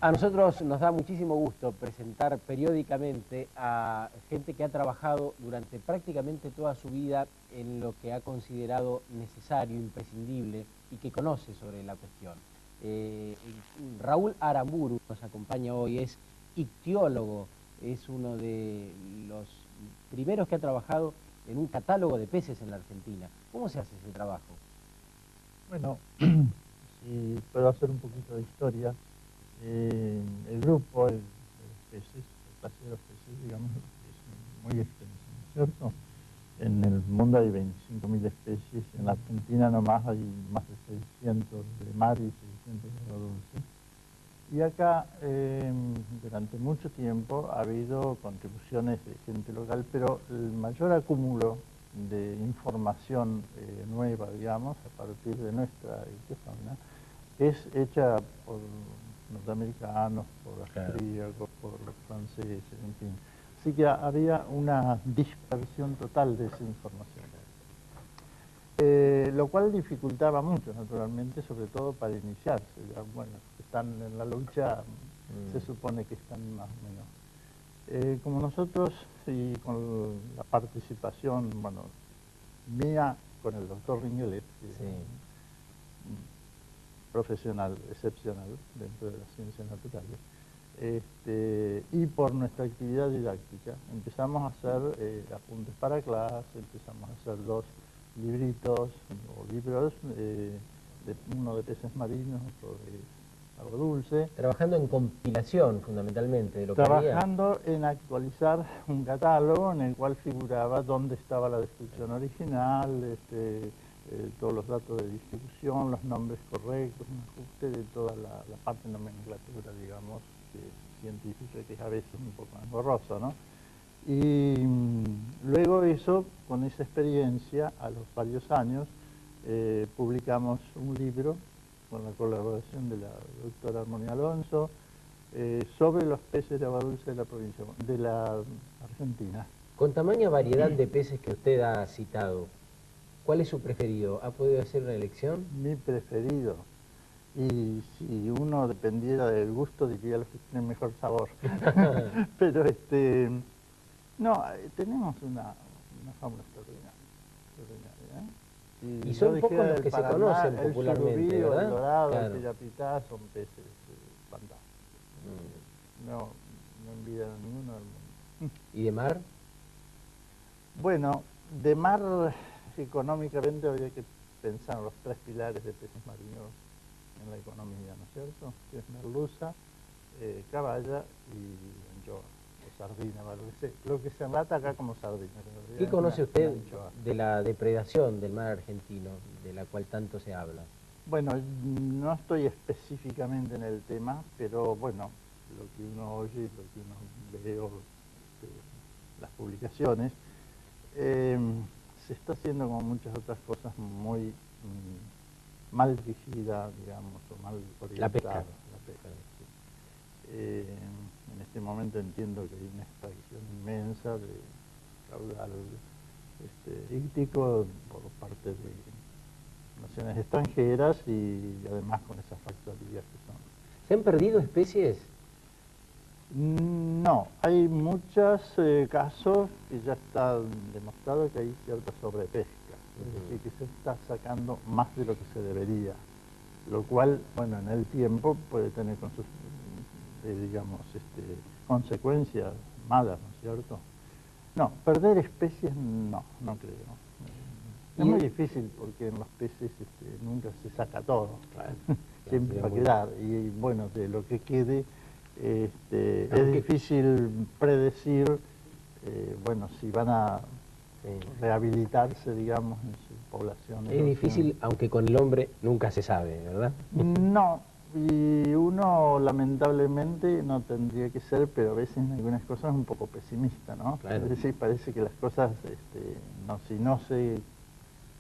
A nosotros nos da muchísimo gusto presentar periódicamente a gente que ha trabajado durante prácticamente toda su vida en lo que ha considerado necesario, imprescindible y que conoce sobre la cuestión. Raúl Aramburu nos acompaña hoy, es ictiólogo, es uno de los primeros que ha trabajado en un catálogo de peces en la Argentina. ¿Cómo se hace ese trabajo? Bueno, si puedo hacer un poquito de historia, el grupo, el peces, el clase de los peces, digamos, es muy extenso, ¿no es cierto? En el mundo hay 25.000 especies, en la Argentina nomás hay más de 600 de mar y 600 de agua dulce. Y acá, durante mucho tiempo, ha habido contribuciones de gente local, pero el mayor acúmulo de información nueva, digamos, a partir de nuestra ictiofauna, es hecha por norteamericanos, por austríacos, por los franceses, en fin. Así que había una dispersión total de esa información. Lo cual dificultaba mucho, naturalmente, sobre todo para iniciarse. Ya, bueno, están en la lucha, se supone que están más o menos. Como nosotros, y con la participación, bueno, mía con el doctor Ringelet, que es un profesional excepcional dentro de las ciencias naturales, y por nuestra actividad didáctica, empezamos a hacer apuntes para clase, empezamos a hacer 2 libritos o libros, uno de peces marinos, otro de agua dulce. Trabajando en compilación, fundamentalmente, de lo que Trabajando en actualizar un catálogo en el cual figuraba dónde estaba la descripción original, todos los datos de distribución, los nombres correctos, un ajuste de toda la parte de nomenclatura, digamos, científica, que es a veces un poco engorroso, ¿no? Y luego eso, con esa experiencia, a los varios años, publicamos un libro con la colaboración de la doctora Armonía Alonso sobre los peces de agua dulce de la provincia, de la Argentina. Con tamaña variedad de peces que usted ha citado, ¿cuál es su preferido? ¿Ha podido hacer una elección? Mi preferido. Y si uno dependiera del gusto, diría los que tienen mejor sabor. Pero no, tenemos una fauna extraordinaria. Y son pocos los que se conocen popularmente, el surubí, ¿verdad? el dorado, Claro. el pirapitá son peces fantásticos. No envidian a ninguno del mundo. ¿Y de mar? Bueno, de mar económicamente habría que pensar en los 3 pilares de peces marinos en la economía, ¿no es cierto? Que es merluza, caballa y anchoa, o sardina, lo que se enlata acá como sardina. ¿Qué conoce usted de la depredación del mar argentino, de la cual tanto se habla? Bueno, no estoy específicamente en el tema, pero bueno, lo que uno oye, lo que uno ve, las publicaciones, se está haciendo como muchas otras cosas muy mal dirigida, digamos, o mal orientada. La pesca. La pesca, sí. En este momento entiendo que hay una extracción inmensa de caudal íctico por parte de naciones extranjeras y además con esas factorías que son. ¿Se han perdido especies? No, hay muchos casos que ya está demostrado que hay cierta sobrepesca, es decir, que se está sacando más de lo que se debería, lo cual, bueno, en el tiempo puede tener con sus, digamos, consecuencias malas, ¿no es cierto? No, perder especies no creo. Es muy difícil porque en los peces nunca se saca todo, siempre va a quedar, y bueno, de lo que quede, es difícil predecir, bueno, si van a rehabilitarse, digamos, en sus poblaciones. Es difícil, aunque con el hombre nunca se sabe, ¿verdad? No, y uno lamentablemente no tendría que ser, pero a veces en algunas cosas es un poco pesimista, ¿no? Claro. Es decir, parece que las cosas, si no se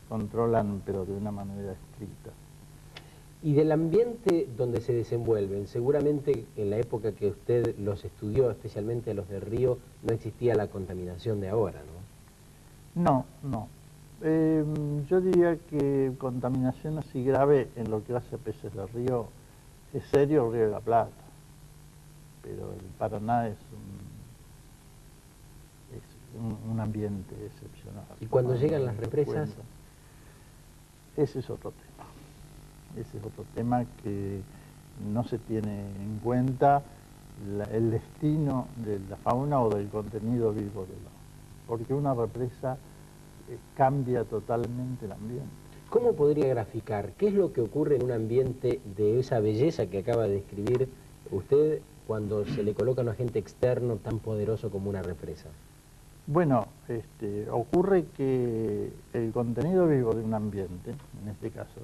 controlan, pero de una manera estricta. Y del ambiente donde se desenvuelven, seguramente en la época que usted los estudió, especialmente los del río, no existía la contaminación de ahora, ¿no? No. Yo diría que contaminación así grave en lo que hace a peces del río es serio el Río de la Plata. pero el Paraná es un ambiente excepcional. ¿Y cuando llegan las represas? Ese es otro tema. Ese es otro tema que no se tiene en cuenta el destino de la fauna o del contenido vivo del agua. Porque una represa cambia totalmente el ambiente. ¿Cómo podría graficar qué es lo que ocurre en un ambiente de esa belleza que acaba de describir usted cuando se le coloca un agente externo tan poderoso como una represa? Bueno, ocurre que el contenido vivo de un ambiente, en este caso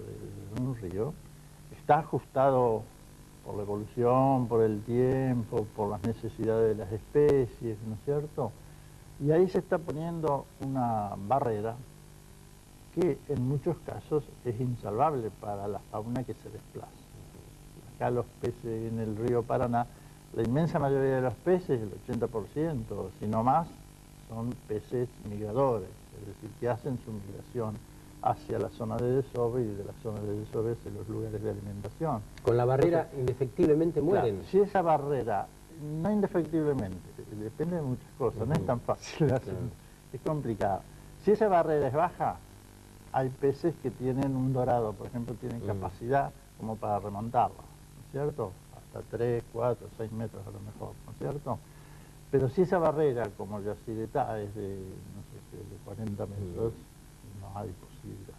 de un río, está ajustado por la evolución, por el tiempo, por las necesidades de las especies, ¿no es cierto? Y ahí se está poniendo una barrera que en muchos casos es insalvable para la fauna que se desplaza. Acá los peces en el río Paraná, la inmensa mayoría de los peces, el 80%, si no más, son peces migradores, es decir, que hacen su migración hacia la zona de desove y de la zona de desove hacia los lugares de alimentación. Con la barrera indefectiblemente mueren. Claro, si esa barrera, no indefectiblemente, depende de muchas cosas, no es tan fácil hacer, es complicado. Si esa barrera es baja, hay peces que tienen un dorado, por ejemplo, tienen capacidad como para remontarla, ¿no es cierto? Hasta 3, 4, 6 metros a lo mejor, ¿no es cierto? Pero si esa barrera, como el Yacyretá, es de, no sé, de 40 metros, no hay posibilidad.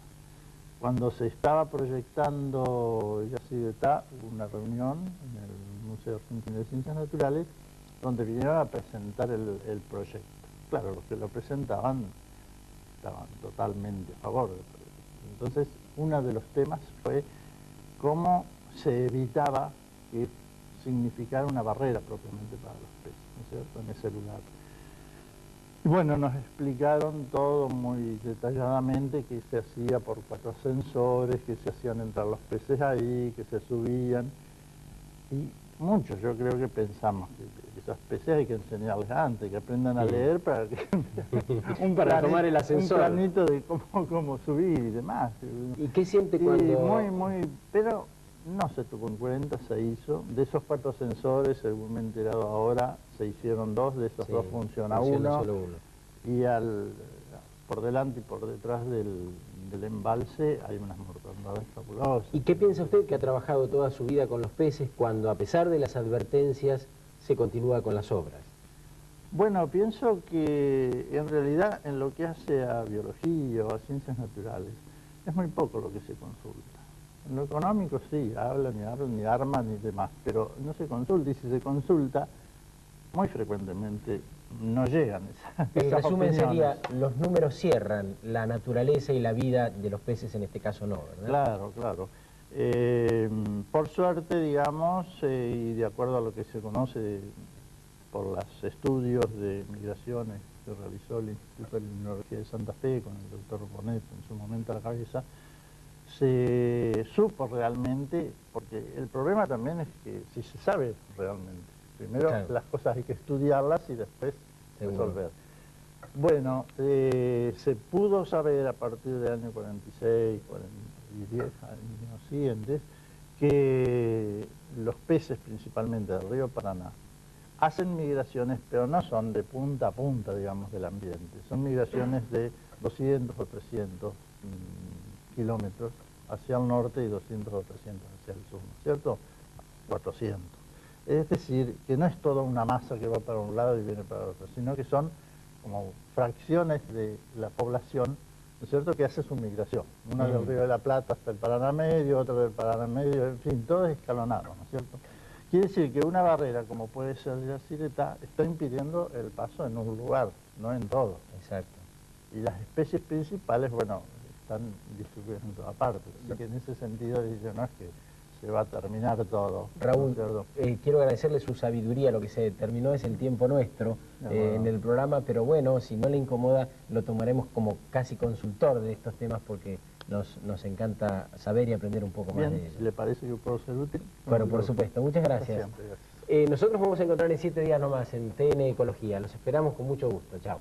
Cuando se estaba proyectando el Yacyretá, hubo una reunión en el Museo Argentino de Ciencias Naturales, donde vinieron a presentar el proyecto. Claro, los que lo presentaban estaban totalmente a favor del proyecto. Entonces, uno de los temas fue cómo se evitaba que significara una barrera propiamente para los peces, ¿no es cierto?, en ese lugar. Y bueno, nos explicaron todo muy detalladamente, que se hacía por 4 sensores, que se hacían entrar los peces ahí, que se subían. Y muchos, yo creo que pensamos que esos peces hay que enseñarles antes, que aprendan a leer para que para tomar el ascensor. Un planito de cómo subir y demás. ¿Y qué siente Sí, cuando...? pero no se tuvo en cuenta, se hizo. De esos 4 sensores, según me he enterado ahora, se hicieron 2, de esos 2 funciona solo uno. Y por delante y por detrás del embalse hay unas mortandades fabulosas. ¿Y qué piensa usted, que ha trabajado toda su vida con los peces, cuando a pesar de las advertencias se continúa con las obras? Bueno, pienso que en realidad en lo que hace a biología o a ciencias naturales es muy poco lo que se consulta. En lo económico sí, hablan y arman y demás, pero no se consulta, y si se consulta, muy frecuentemente no llegan esas El resumen opiniones. sería, los números cierran, la naturaleza y la vida de los peces en este caso no, ¿verdad? Claro, claro. Por suerte, digamos, y de acuerdo a lo que se conoce por los estudios de migraciones que realizó el Instituto de Limnología de Santa Fe con el doctor Bonet en su momento a la cabeza, se supo realmente, porque el problema también es que si se sabe realmente, primero las cosas hay que estudiarlas y después resolver. Bueno, se pudo saber a partir del año 46, 10 años siguientes, que los peces principalmente del río Paraná hacen migraciones, pero no son de punta a punta, digamos, del ambiente. Son migraciones de 200 o 300 kilómetros hacia el norte y 200 o 300 hacia el sur, ¿no es cierto? 400. Es decir, que no es toda una masa que va para un lado y viene para el otro, sino que son como fracciones de la población, ¿no es cierto?, que hace su migración. Una del Río de la Plata hasta el Paraná Medio, otra del Paraná Medio, en fin, todo es escalonado, ¿no es cierto? Quiere decir que una barrera, como puede ser el Yacyretá, está impidiendo el paso en un lugar, no en todo. Exacto. Y las especies principales, bueno, están distribuidas en toda parte. Así que en ese sentido, dice, no es que se va a terminar todo. Raúl, ¿no? quiero agradecerle su sabiduría. Lo que se terminó es el tiempo nuestro en el programa, pero bueno, si no le incomoda, lo tomaremos como casi consultor de estos temas, porque nos encanta saber y aprender un poco más de ellos. ¿Le parece que puedo ser útil? Bueno, por supuesto. Muchas gracias. Siempre, gracias. Nosotros vamos a encontrar en 7 días nomás en TN Ecología. Los esperamos con mucho gusto. Chao.